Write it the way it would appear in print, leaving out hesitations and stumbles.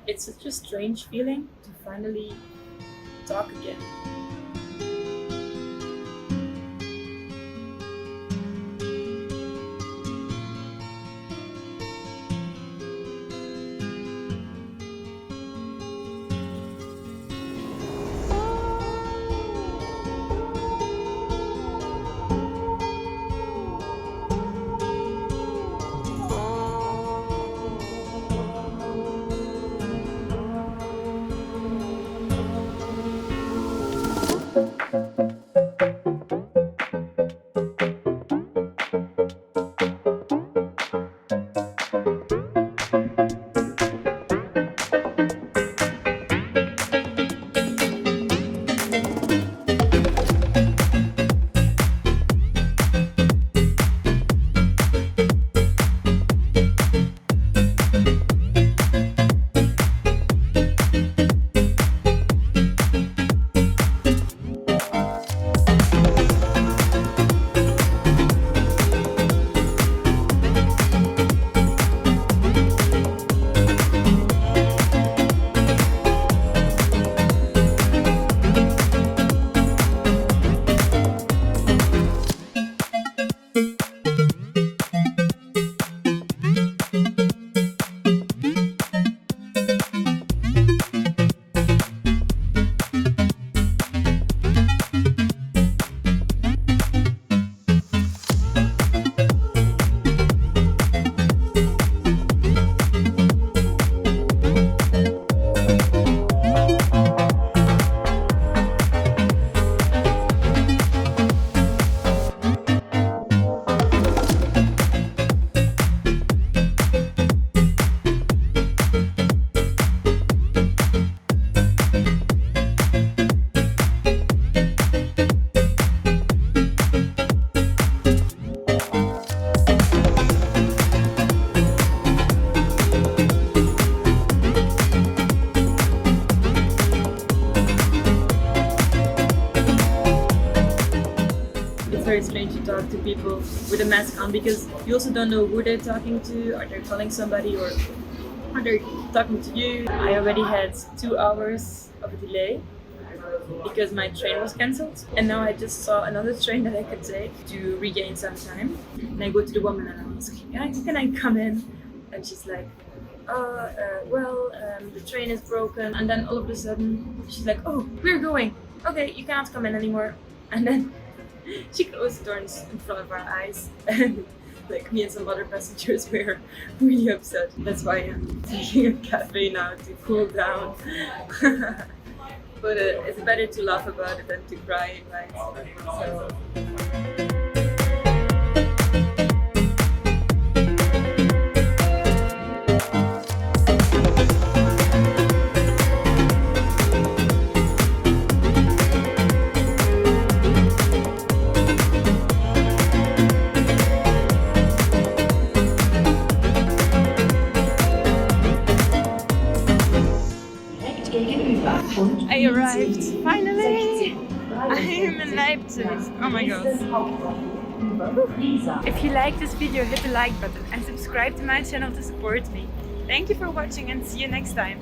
It's such a strange feeling to finally talk again. It's very strange to talk to people with a mask on because you also don't know who they're talking to. Are they calling somebody or are they talking to you? I already had 2 hours of a delay because my train was cancelled, and now I just saw another train that I could take to regain some time. And I go to the woman and I ask, "Yeah, can I come in?" And she's like, the train is broken. And then all of a sudden she's like, "Oh, we're going. Okay, you cannot come in anymore." And then she closed the doors in front of our eyes, and like me and some other passengers were really upset. That's why I'm taking a cafe now to cool down. But it's better to laugh about it than to cry, right? So. I arrived, finally! I'm in Leipzig. Oh my god. If you like this video, hit the like button and subscribe to my channel to support me. Thank you for watching and see you next time.